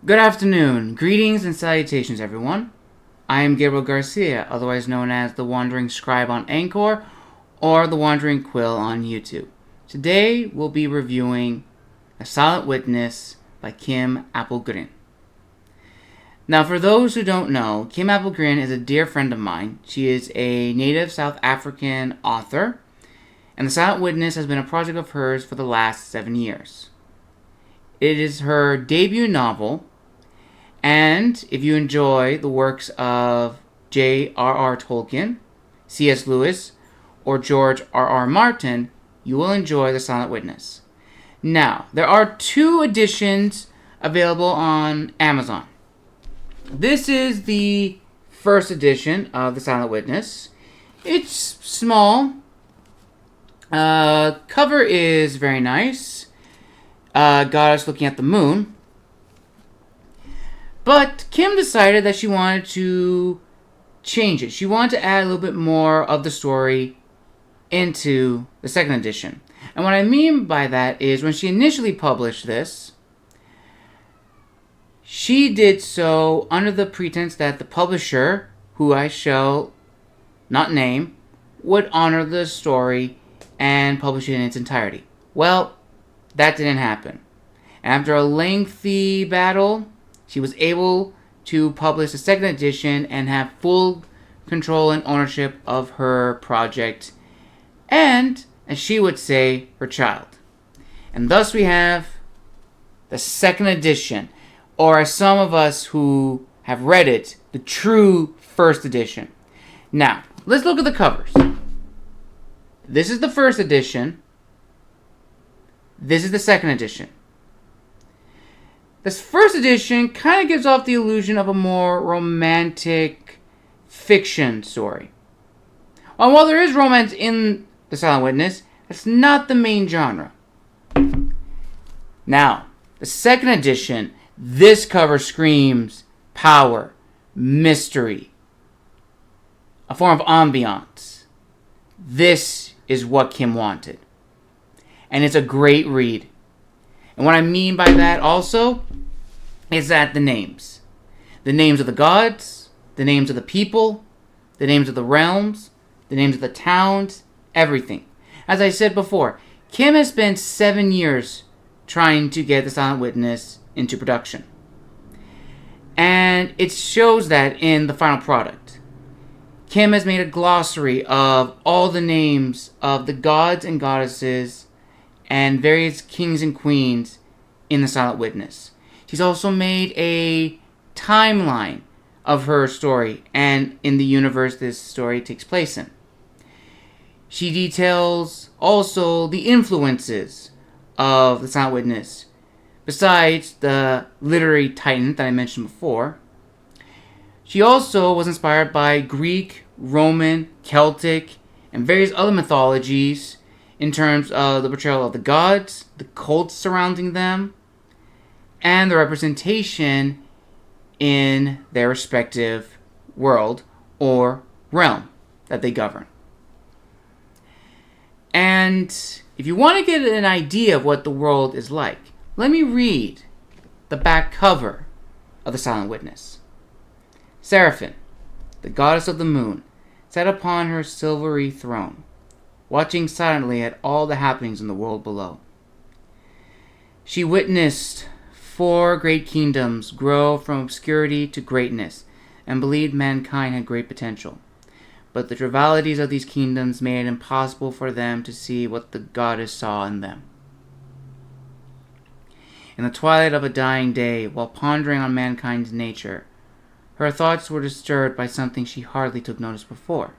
Good afternoon, greetings and salutations everyone. I am Gabriel Garcia, otherwise known as the Wandering Scribe on Anchor or the Wandering Quill on YouTube. Today we'll be reviewing A Silent Witness by Kim Appelgryn. Now for those who don't know, Kim Appelgryn is a dear friend of mine. She is a native South African author, and The Silent Witness has been a project of hers for the last 7 years. It is her debut novel, and if you enjoy the works of J.R.R. Tolkien, C.S. Lewis, or George R.R. Martin, you will enjoy The Silent Witness. Now, there are 2 editions available on Amazon. This is the first edition of The Silent Witness. It's small. Cover is very nice. Got us looking at the moon. But Kim decided that she wanted to change it. She wanted to add a little bit more of the story into the second edition. And what I mean by that is when she initially published this, she did so under the pretense that the publisher, who I shall not name, would honor the story and publish it in its entirety. Well, that didn't happen. After a lengthy battle, she was able to publish the second edition and have full control and ownership of her project and, as she would say, her child. And thus we have the second edition, or as some of us who have read it, the true first edition. Now, let's look at the covers. This is the first edition. This is the second edition. This first edition kind of gives off the illusion of a more romantic fiction story. And while there is romance in The Silent Witness, that's not the main genre. Now, the second edition, this cover screams power, mystery, a form of ambiance. This is what Kim wanted. And it's a great read. And what I mean by that also is that the names of the gods, the names of the people, the names of the realms, the names of the towns, everything. As I said before, Kim has spent 7 years trying to get The Silent Witness into production. And it shows that in the final product. Kim has made a glossary of all the names of the gods and goddesses and various kings and queens in The Silent Witness. She's also made a timeline of her story and in the universe this story takes place in. She details also the influences of The Silent Witness. Besides the literary titan that I mentioned before, she also was inspired by Greek, Roman, Celtic, and various other mythologies in terms of the portrayal of the gods, the cults surrounding them, and the representation in their respective world or realm that they govern. And if you want to get an idea of what the world is like, let me read the back cover of The Silent Witness. Serafinn, the goddess of the moon, sat upon her silvery throne, watching silently at all the happenings in the world below. She witnessed 4 great kingdoms grow from obscurity to greatness, and believed mankind had great potential. But the trivialities of these kingdoms made it impossible for them to see what the goddess saw in them. In the twilight of a dying day, while pondering on mankind's nature, her thoughts were disturbed by something she hardly took notice before.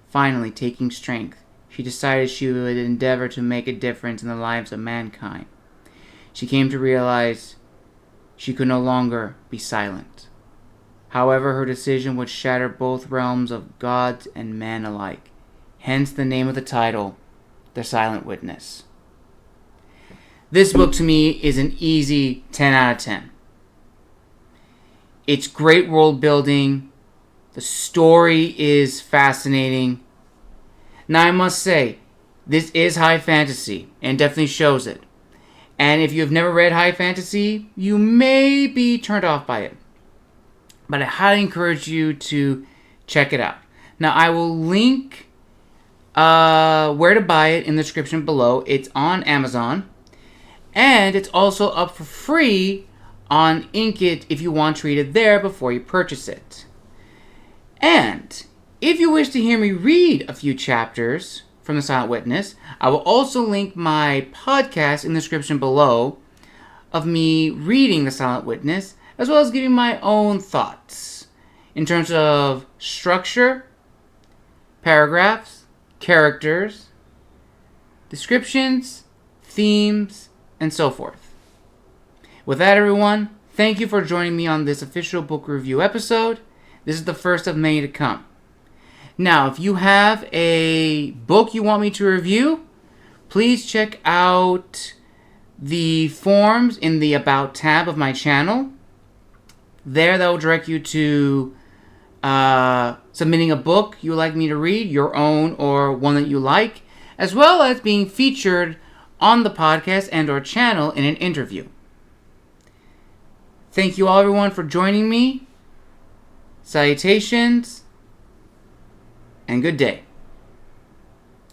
Finally, taking strength, she decided she would endeavor to make a difference in the lives of mankind. She came to realize she could no longer be silent. However, her decision would shatter both realms of gods and man alike. Hence the name of the title, The Silent Witness. This book to me is an easy 10 out of 10. It's great world building. The story is fascinating. Now I must say, this is high fantasy and definitely shows it. And if you have never read high fantasy, you may be turned off by it. But I highly encourage you to check it out. Now, I will link where to buy it in the description below. It's on Amazon. And it's also up for free on Inkit if you want to read it there before you purchase it. And if you wish to hear me read a few chapters from The Silent Witness, I will also link my podcast in the description below of me reading The Silent Witness, as well as giving my own thoughts in terms of structure, paragraphs, characters, descriptions, themes, and so forth. With that, everyone, thank you for joining me on this official book review episode. This is the first of many to come. Now, if you have a book you want me to review, please check out the forms in the About tab of my channel. There, that will direct you to submitting a book you would like me to read, your own or one that you like, as well as being featured on the podcast and or channel in an interview. Thank you all, everyone, for joining me. Salutations, and good day.